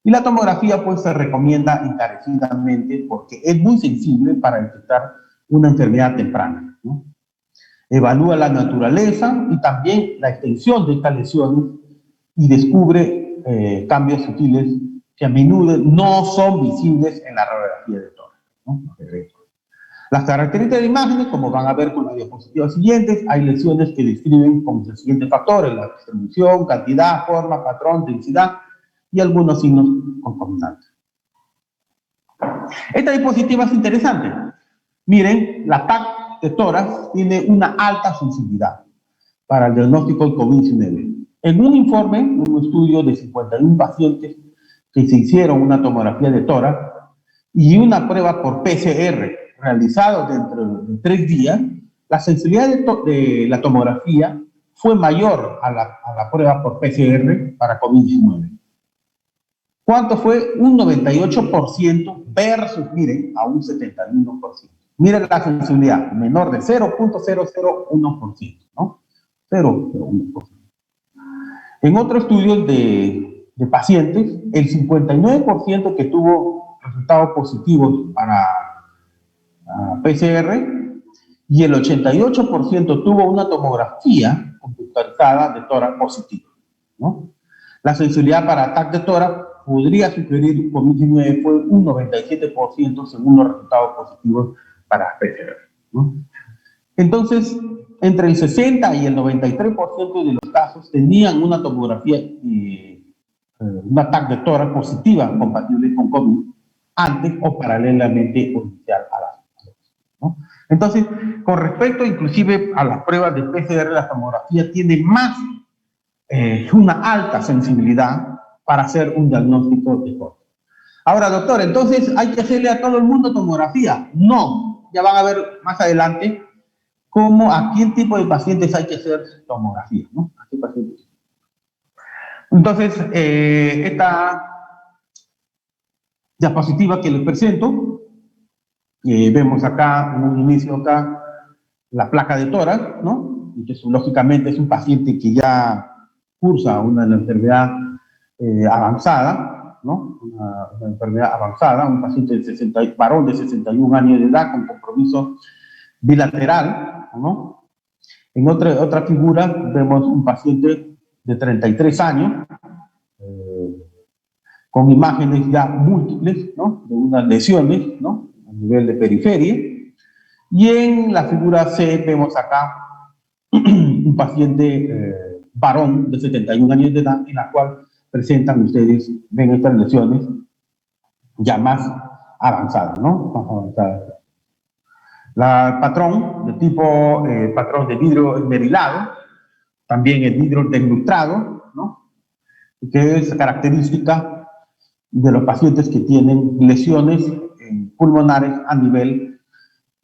Y la tomografía, pues, se recomienda encarecidamente porque es muy sensible para detectar una enfermedad temprana, ¿no? Evalúa la naturaleza y también la extensión de estas lesiones y descubre cambios sutiles que a menudo no son visibles en la radiografía de tórax, ¿no? Las características de imágenes, como van a ver con las diapositivas siguientes, hay lesiones que describen con los siguientes factores: la distribución, cantidad, forma, patrón, densidad y algunos signos concomitantes. Esta diapositiva es interesante. Miren, la TAC de tórax tiene una alta sensibilidad para el diagnóstico de COVID-19. En un informe, un estudio de 51 pacientes que se hicieron una tomografía de tórax y una prueba por PCR realizado dentro de 3 días, la sensibilidad de la tomografía fue mayor a la prueba por PCR para COVID-19. ¿Cuánto fue? Un 98% versus, miren, a un 71%. Miren la sensibilidad, menor de 0.001%, ¿no? 0.01%. En otros estudios de pacientes, el 59% que tuvo resultados positivos para PCR y el 88% tuvo una tomografía computarizada de tórax positiva, ¿no? La sensibilidad para ataque de tórax podría sugerir COVID-19 fue un 97% según los resultados positivos para PCR, ¿no? Entonces, entre el 60 y el 93% de los casos tenían una tomografía, un ataque de tórax positiva compatible con COVID antes o paralelamente o inicial a la dosis, ¿no? Entonces, con respecto inclusive a las pruebas de PCR, la tomografía tiene más una alta sensibilidad para hacer un diagnóstico de COVID. Ahora, doctor, entonces, ¿hay que hacerle a todo el mundo tomografía? No, ya van a ver más adelante cómo, a qué tipo de pacientes hay que hacer tomografía, ¿no? ¿A qué pacientes? Entonces, esta diapositiva que les presento, vemos acá, en un inicio acá, la placa de tórax, ¿no? Entonces, lógicamente es un paciente que ya cursa una enfermedad avanzada, ¿no? Una enfermedad avanzada, un paciente varón de 61 años de edad con compromiso bilateral, ¿no? En otra figura vemos un paciente de 33 años, con imágenes ya múltiples, ¿no? De unas lesiones, ¿no? A nivel de periferia. Y en la figura C vemos acá un paciente varón de 71 años de edad, en la cual presentan, ustedes ven estas lesiones ya más avanzadas, ¿no? Más avanzadas. El patrón de tipo patrón de vidrio esmerilado, también el vidrio deslustrado, ¿no? Que es característica de los pacientes que tienen lesiones pulmonares a nivel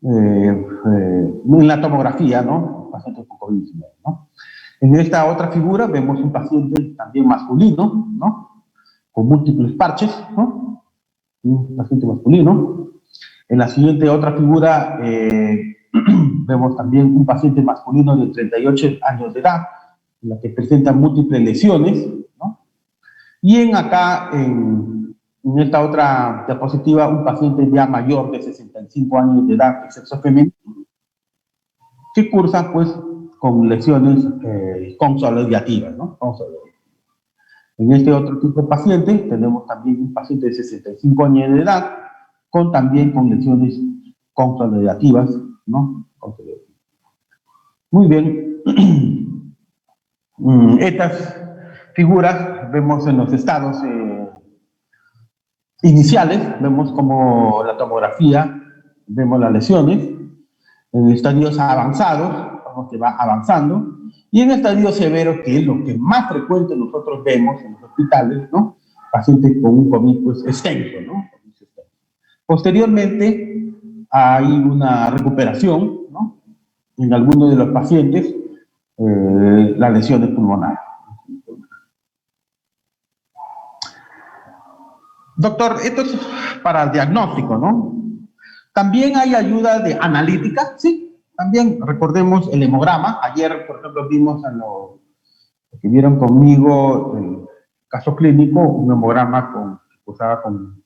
en la tomografía, ¿no? Pacientes con COVID-19, ¿no? En esta otra figura vemos un paciente también masculino, ¿no? Con múltiples parches, ¿no? Un paciente masculino. En la siguiente otra figura vemos también un paciente masculino de 38 años de edad, en la que presenta múltiples lesiones, ¿no? Y en esta otra diapositiva, un paciente ya mayor de 65 años de edad, de sexo femenino, que cursa, pues, con lesiones consolidativas, ¿no? En este otro tipo de paciente tenemos también un paciente de 65 años de edad, también con lesiones consolidativas, ¿no? Muy bien. Estas figuras vemos en los estados iniciales, vemos como la tomografía, vemos las lesiones, en estadios avanzados, vemos que va avanzando, y en estadios severos, que es lo que más frecuente nosotros vemos en los hospitales, ¿no? Pacientes con un COVID pues, extenso, ¿no? Posteriormente, hay una recuperación, ¿no? En algunos de los pacientes, las lesiones pulmonares. Doctor, esto es para el diagnóstico, ¿no? También hay ayuda de analítica, sí. También recordemos el hemograma. Ayer, por ejemplo, vimos a los que vieron conmigo el caso clínico, un hemograma usaba con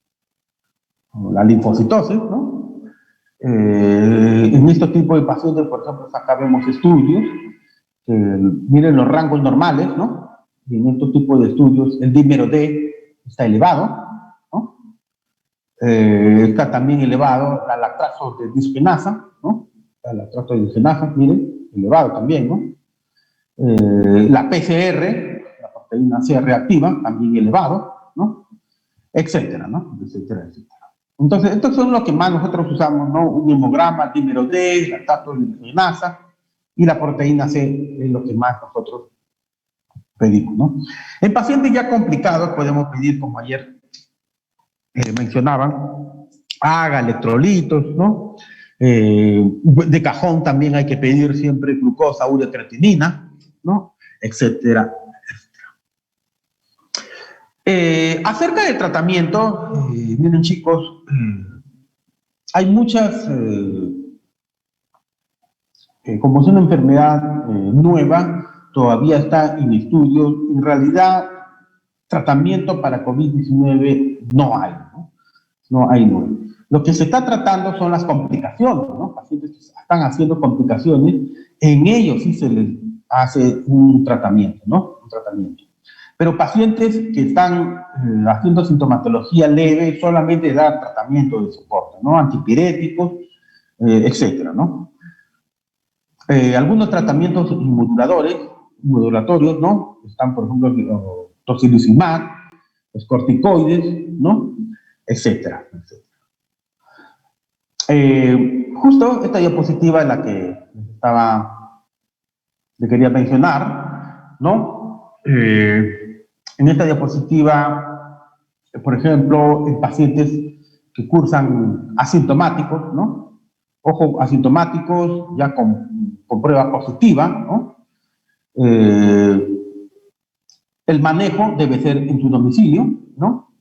la linfocitosis, ¿no? En este tipo de pacientes, por ejemplo, acá vemos estudios, miren los rangos normales, ¿no? Y en este tipo de estudios el dímero D está elevado, ¿no? Está también elevado la lactato de disgenasa, ¿no? La lactato de disgenasa, miren, elevado también, ¿no? La PCR, la proteína C reactiva, también elevado, ¿no? Etcétera, ¿no? Etcétera, etcétera. Entonces, estos son los que más nosotros usamos, ¿no? Un hemograma, dímero D, lactato de disgenasa y la proteína C es lo que más nosotros pedimos, ¿no? En pacientes ya complicados podemos pedir, como ayer mencionaban, haga electrolitos, ¿no? De cajón también hay que pedir siempre glucosa, urea, creatinina, ¿no? Etcétera. Acerca del tratamiento, miren chicos, hay muchas, como es una enfermedad nueva, todavía está en estudio, en realidad tratamiento para COVID-19 no hay, ¿no? No hay, no. Lo que se está tratando son las complicaciones, ¿no? Pacientes que están haciendo complicaciones, en ellos sí se les hace un tratamiento, ¿no? Un tratamiento. Pero pacientes que están haciendo sintomatología leve, solamente dar tratamiento de soporte, ¿no? Antipiréticos, etcétera, ¿no? Algunos tratamientos modulatorios, ¿no? Están, por ejemplo, tocilizumab, los corticoides, ¿no? Etcétera, etcétera. Justo esta diapositiva es la que le quería mencionar, ¿no? En esta diapositiva, por ejemplo, en pacientes que cursan asintomáticos, ¿no? Ojo, asintomáticos ya con prueba positiva, ¿no? El manejo debe ser en su domicilio, ¿no?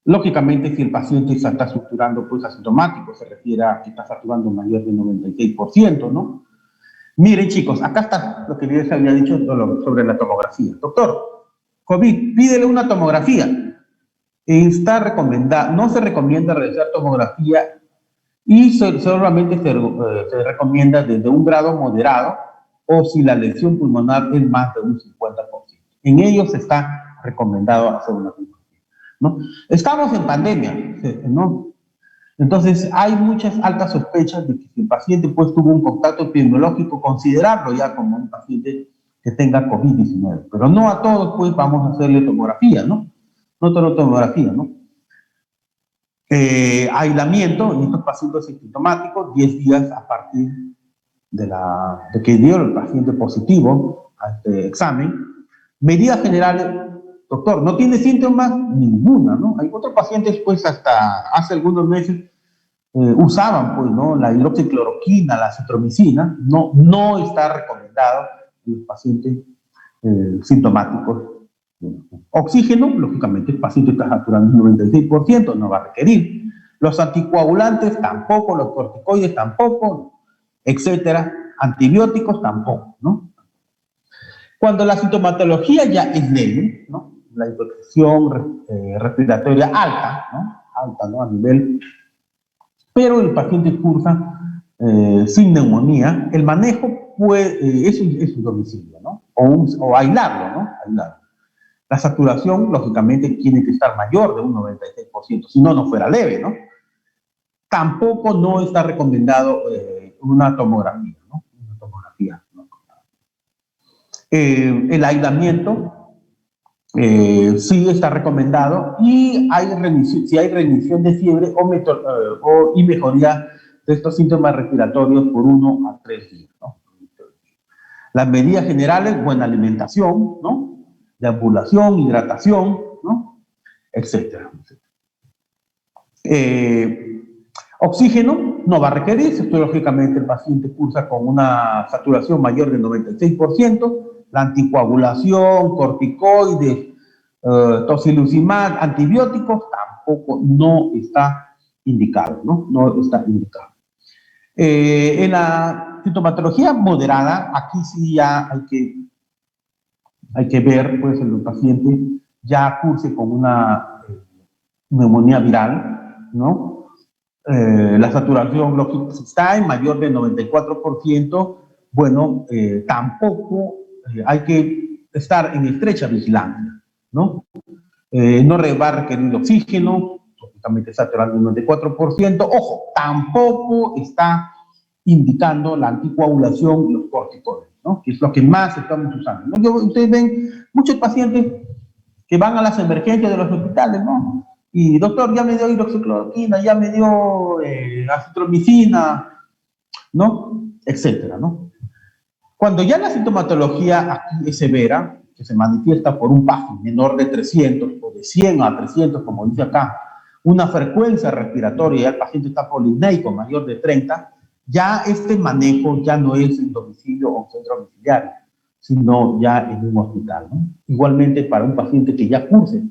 Lógicamente, si el paciente se está saturando, pues asintomático, se refiere a que está saturando mayor del 96%, ¿no? Miren, chicos, acá está lo que les había dicho sobre la tomografía. Doctor, COVID, pídele una tomografía. Está recomendada, no se recomienda realizar tomografía y solamente se recomienda desde un grado moderado o si la lesión pulmonar es más de un 50%. En ellos está recomendado hacer una tomografía, ¿no? Estamos en pandemia, ¿no? Entonces, hay muchas altas sospechas de que si el paciente pues tuvo un contacto epidemiológico, considerarlo ya como un paciente que tenga COVID-19. Pero no a todos pues vamos a hacerle tomografía, ¿no? No toda tomografía, ¿no? Aislamiento en estos pacientes asintomáticos, 10 días a partir de que dio el paciente positivo a este examen. Medidas generales, doctor, ¿no tiene síntomas? Ninguna, ¿no? Hay otros pacientes, pues, hasta hace algunos meses usaban, pues, ¿no? La hidroxicloroquina, la citromicina, no está recomendado en los pacientes sintomáticos. Oxígeno, lógicamente, el paciente está saturando un 96%, no va a requerir. Los anticoagulantes tampoco, los corticoides tampoco, etcétera. Antibióticos tampoco, ¿no? Cuando la sintomatología ya es leve, ¿no? La infección respiratoria alta, ¿no? Alta, ¿no? A nivel, pero el paciente cursa sin neumonía, el manejo es un domicilio, ¿no? O aislarlo, ¿no? Aislarlo. La saturación, lógicamente, tiene que estar mayor de un 96%, si no, no fuera leve, ¿no? Tampoco no está recomendado una tomografía, ¿no? Una tomografía, ¿no? El aislamiento sí está recomendado y si hay remisión de fiebre y mejoría de estos síntomas respiratorios por 1 a 3 días, ¿no? Las medidas generales, buena alimentación, ¿no? Deambulación, hidratación, ¿no? Etcétera. Oxígeno no va a requerirse, lógicamente el paciente cursa con una saturación mayor del 96%, la anticoagulación, corticoides, tocilizumab, antibióticos, tampoco no está indicado, ¿no? No está indicado. En la sintomatología moderada, aquí sí ya hay que ver, pues, el paciente ya curse con una neumonía viral, ¿no? La saturación lógica está en mayor del 94%, bueno, tampoco hay que estar en estrecha vigilancia, ¿no? No va a requerir oxígeno, lógicamente está saturando el 94%, ojo, tampoco está indicando la anticoagulación y los corticoides, ¿no? Que es lo que más estamos usando, ¿no? Ustedes ven muchos pacientes que van a las emergencias de los hospitales, ¿no? Y doctor, ya me dio hidroxicloroquina, ya me dio acitromicina, ¿no? Etcétera, ¿no? Cuando ya la sintomatología aquí es severa, que se manifiesta por un PAFI menor de 300 o de 100 a 300, como dice acá, una frecuencia respiratoria y el paciente está polineico mayor de 30, ya este manejo ya no es en domicilio o en centro domiciliario, sino ya en un hospital, ¿no? Igualmente para un paciente que ya curse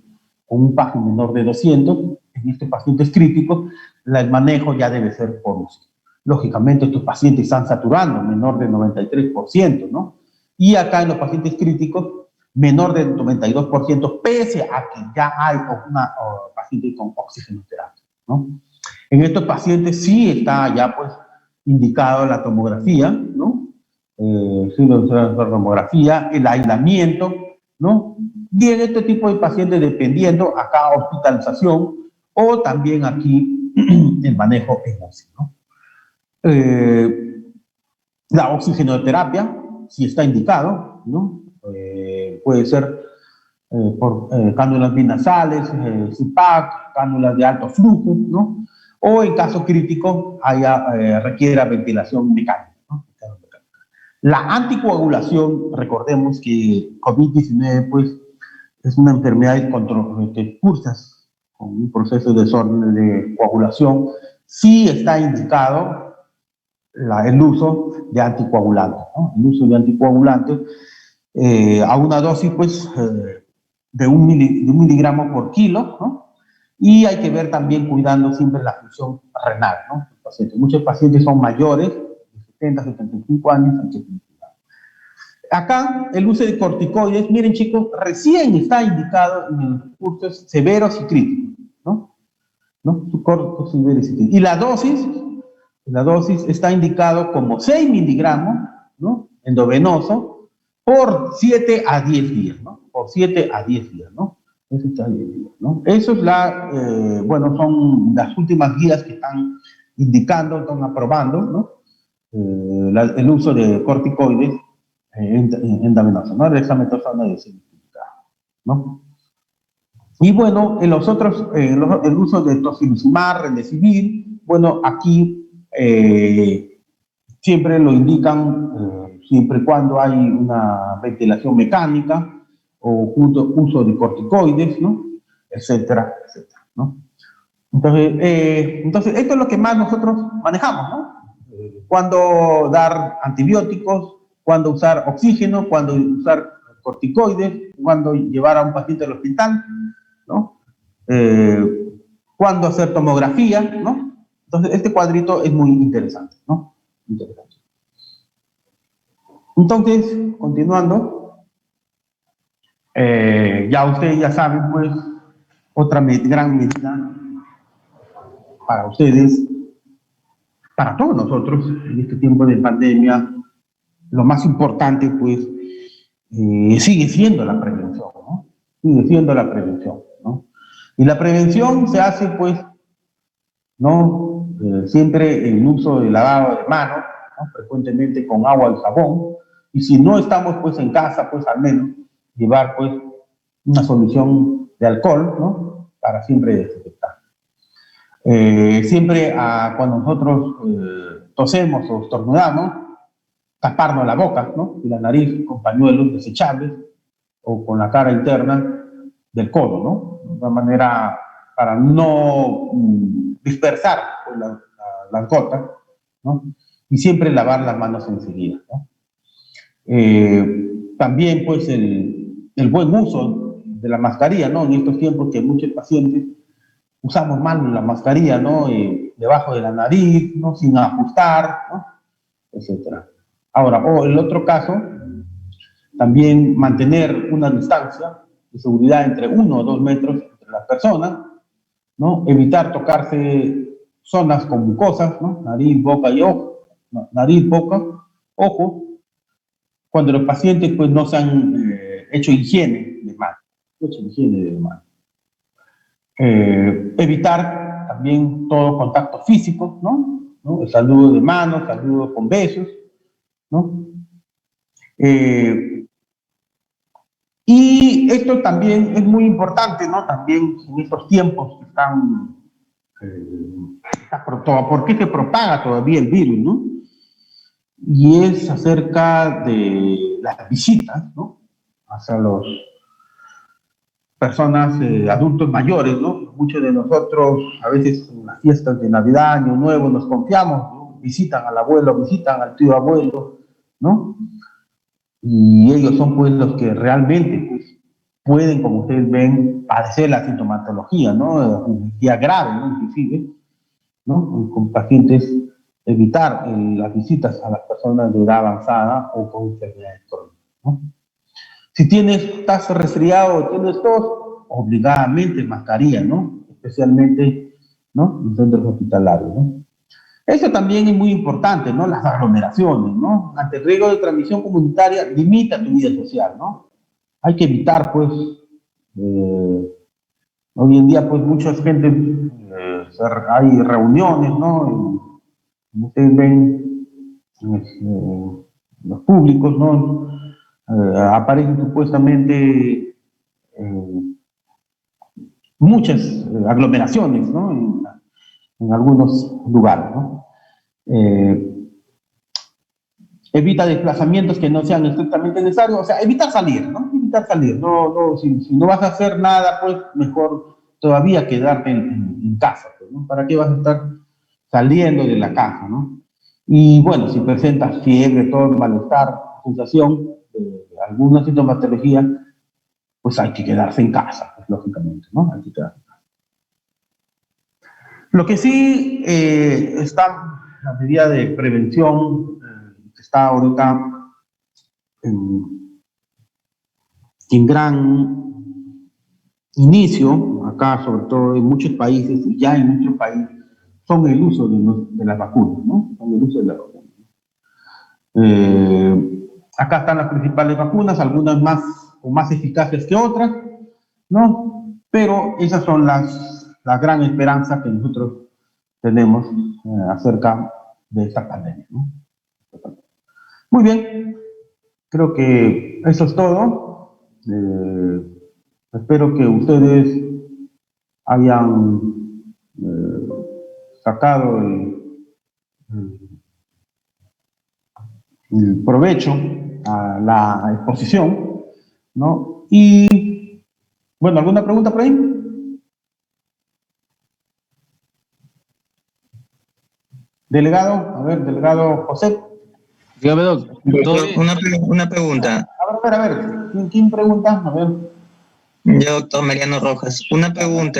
con un PAFI menor de 200, en estos pacientes críticos, el manejo ya debe ser por UCI. Lógicamente, estos pacientes están saturando menor del 93%, ¿no? Y acá en los pacientes críticos, menor del 92%, pese a que ya hay una paciente con oxigenoterapia, ¿no? En estos pacientes sí está ya, pues, indicado la tomografía, ¿no? Sí, la tomografía, el aislamiento, ¿no? Y en este tipo de pacientes, dependiendo, acá hospitalización o también aquí el manejo en UCI, ¿no? La oxigenoterapia, si está indicado, ¿no? Puede ser por cánulas binasales, CPAP, cánulas de alto flujo, ¿no? O en caso crítico, requiere ventilación mecánica, ¿no? La anticoagulación, recordemos que COVID-19, pues, es una enfermedad que cursa con un proceso de desorden de coagulación. Sí está indicado el uso de anticoagulantes, ¿no? El uso de anticoagulantes a una dosis, pues, de un miligramo por kilo, ¿no? Y hay que ver también cuidando siempre la función renal, ¿no? Muchos pacientes son mayores, de 70, 75 años, hay que tener cuidado. Acá, el uso de corticoides, miren chicos, recién está indicado en los cursos severos y críticos, ¿no? Cortos, severos y críticos. Y la dosis está indicado como 6 miligramos, ¿no? Endovenoso, por 7 a 10 días, ¿no? Por 7 a 10 días, ¿no? Eso está bien, ¿no? Eso es bueno, son las últimas guías que están indicando, están aprobando, ¿no? El uso de corticoides endovenosos, ¿no? Dexametasona y semiplicada, ¿no? Y bueno, en los otros, el uso de tocilizumab, remdesivir, bueno, aquí siempre lo indican, siempre y cuando hay una ventilación mecánica o uso de corticoides, ¿no? Etcétera, etcétera, ¿no? Entonces, esto es lo que más nosotros manejamos, ¿no? Cuándo dar antibióticos, cuándo usar oxígeno, cuándo usar corticoides, cuándo llevar a un paciente al hospital, ¿no? Cuándo hacer tomografía, ¿no? Entonces, este cuadrito es muy interesante, ¿no? Interesante. Entonces, continuando, ya ustedes ya saben, pues, otra gran medida para ustedes, para todos nosotros, en este tiempo de pandemia, lo más importante, pues, sigue siendo la prevención, ¿no? Sigue siendo la prevención, ¿no? Y la prevención se hace, pues, ¿no? Siempre el uso de lavado de manos, ¿no? Frecuentemente con agua y jabón, y si no estamos, pues, en casa, pues, al menos llevar, pues, una solución de alcohol, ¿no? Para siempre desinfectar. Siempre cuando nosotros tosemos o estornudamos, taparnos la boca, ¿no? Y la nariz con pañuelos desechables o con la cara interna del codo, ¿no? De una manera para no dispersar pues, las gotas, ¿no? Y siempre lavar las manos enseguida, ¿no? También, pues, el buen uso de la mascarilla, ¿no? En estos tiempos que muchos pacientes usamos mal la mascarilla, ¿no? Debajo de la nariz, ¿no? Sin ajustar, ¿no? Etcétera. Ahora, el otro caso, también mantener una distancia de seguridad entre 1 o 2 metros entre las personas, ¿no? Evitar tocarse zonas con mucosas, ¿no? Nariz, boca y ojo, no, nariz, boca, ojo, cuando los pacientes pues no se han hecho higiene de manos, evitar también todo contacto físico, ¿no? El saludo de manos, saludo con besos, ¿no? Y esto también es muy importante, ¿no? También en estos tiempos que están... ¿por qué se propaga todavía el virus, no? Y es acerca de las visitas, ¿no? Hacia las personas, adultos mayores, ¿no? Muchos de nosotros, a veces en las fiestas de Navidad, Año Nuevo, nos confiamos, ¿no? Visitan al abuelo, visitan al tío abuelo, ¿no? Y ellos son, pues, los que realmente, pues, pueden, como ustedes ven, padecer la sintomatología, ¿no? Ya grave, ¿no? Inclusive, ¿no? Con pacientes, evitar las visitas a las personas de edad avanzada o con enfermedades crónicas, ¿no? Si estás resfriado o tienes tos, obligadamente mascarilla, ¿no? Especialmente, ¿no? En centros hospitalarios, ¿no? Eso también es muy importante, ¿no? Las aglomeraciones, ¿no? Ante el riesgo de transmisión comunitaria, limita tu vida social, ¿no? Hay que evitar, pues, hoy en día, pues, mucha gente, hay reuniones, ¿no? Como ustedes ven, los públicos, ¿no? Aparecen supuestamente muchas aglomeraciones, ¿no? En algunos lugares, ¿no? Evita desplazamientos que no sean estrictamente necesarios, o sea, evitar salir, ¿no? Evitar salir, si no vas a hacer nada, pues mejor todavía quedarte en casa, pues, ¿no? ¿Para qué vas a estar saliendo de la casa, ¿no? Y bueno, si presentas fiebre, todo malestar, sensación de alguna sintomatología, pues hay que quedarse en casa, pues, lógicamente, ¿no? Hay que quedarse en casa. Lo que sí está la medida de prevención que está ahorita en gran inicio, acá sobre todo en muchos países, y ya en muchos países, son el uso de las vacunas, ¿no? Son el uso de las vacunas. Acá están las principales vacunas, algunas más o más eficaces que otras, ¿no? Pero esas son la gran esperanza que nosotros tenemos acerca de esta pandemia, ¿no? Muy bien, creo que eso es todo. Espero que ustedes hayan sacado el provecho a la exposición, ¿no? Y, bueno, ¿alguna pregunta por ahí? Delegado, a ver, delegado José. Dígame, doctor. Una pregunta. A ver, ¿quién pregunta? A ver. Yo, doctor Mariano Rojas. Una pregunta,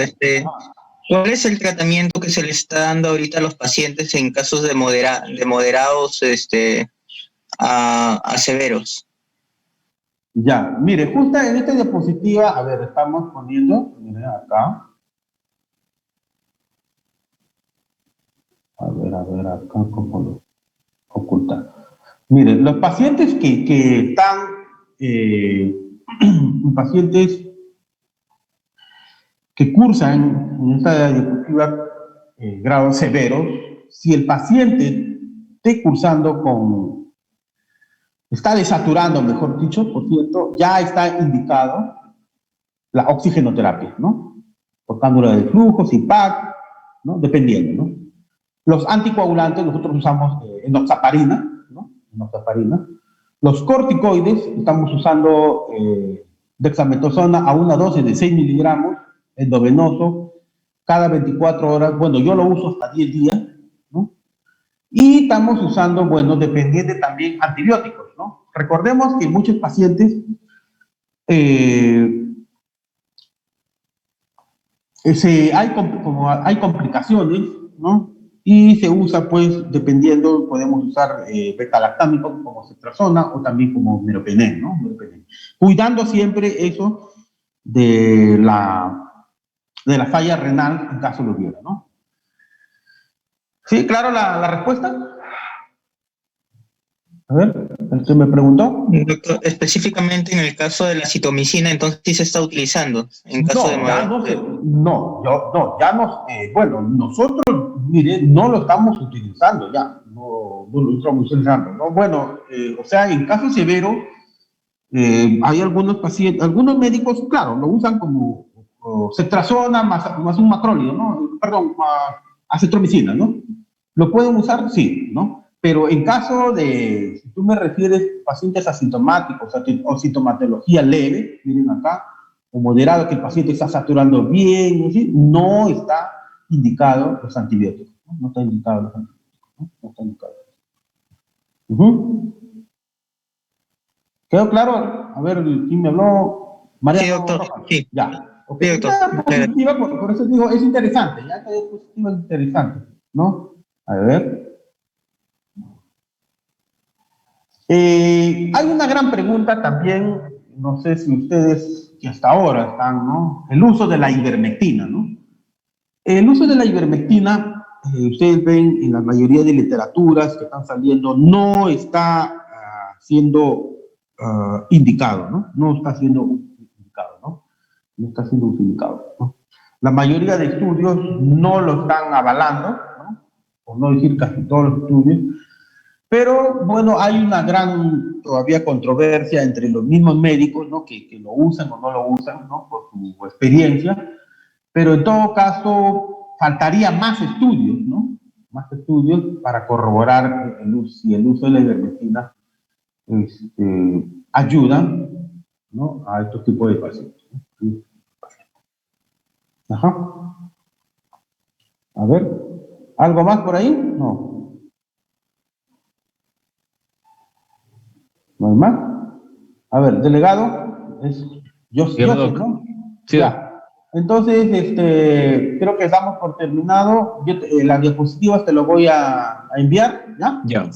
¿cuál es el tratamiento que se le está dando ahorita a los pacientes en casos de moderados a severos? Ya, mire, justo en esta diapositiva, a ver, estamos poniendo, mire acá. A ver, acá, ¿cómo lo ocultar? Mire, los pacientes que están, pacientes que cursan en esta diapositiva grados severos, si el paciente esté cursando está desaturando, mejor dicho, por cierto, ya está indicado la oxigenoterapia, ¿no? Por cánula de flujo, CIPAC, ¿no? Dependiendo, ¿no? Los anticoagulantes, nosotros usamos enoxaparina, ¿no? Enoxaparina. Los corticoides, estamos usando dexametasona a una dosis de 6 miligramos endovenoso cada 24 horas. Bueno, yo lo uso hasta 10 días, ¿no? Y estamos usando, bueno, dependiente también antibióticos, ¿no? Recordemos que muchos pacientes hay complicaciones, ¿no? Y se usa, pues, dependiendo, podemos usar beta-lactámicos como cetrazona o también como meropenem, ¿no? Meropenem. Cuidando siempre eso de la falla renal en caso lo hubiera, ¿no? ¿Sí? ¿Claro la respuesta? A ver, el que me preguntó. Doctor, específicamente en el caso de la citomicina, entonces sí se está utilizando en caso de bueno, nosotros, mire, no lo estamos utilizando ya, no lo estamos utilizando, ¿no? Bueno, o sea, en caso severo, hay algunos pacientes, algunos médicos, claro, lo usan como cetrazona más un macrólido, ¿no? Perdón, acetromicina, ¿no? ¿Lo pueden usar? Sí, ¿no? Pero en caso de, si tú me refieres pacientes asintomáticos o sintomatología leve, miren acá, o moderado, que el paciente está saturando bien, ¿sí? No está indicado los antibióticos, ¿no? No está indicado los antibióticos, ¿no? No está indicado. ¿Quedó claro? A ver, ¿quién me habló? Mariano. Sí, doctor. Sí. Ya. Okay. Sí, doctor. Positiva, por eso digo, es interesante, ya que es positiva, es interesante, ¿no? A ver. Hay una gran pregunta también, no sé si ustedes, que hasta ahora están, ¿no? El uso de la ivermectina, ¿no? El uso de la ivermectina, ustedes ven en la mayoría de literaturas que están saliendo, no está siendo indicado, ¿no? No está siendo indicado, ¿no? No está siendo indicado, ¿no? La mayoría de estudios no lo están avalando, ¿no? Por no decir casi todos los estudios. Pero, bueno, hay una gran todavía controversia entre los mismos médicos, ¿no? Que lo usan o no lo usan, ¿no? Por su experiencia. Pero en todo caso, faltaría más estudios, ¿no? Más estudios para corroborar si el uso de la ivermectina ayuda, ¿no? A estos tipos de pacientes, ¿no? Ajá. A ver, ¿algo más por ahí? No. ¿No hay más? A ver, delegado, es Yo sé, Doc. ¿no? Sí, Ya. Entonces, creo que damos por terminado. Las diapositivas te lo voy a enviar, ¿ya? ya.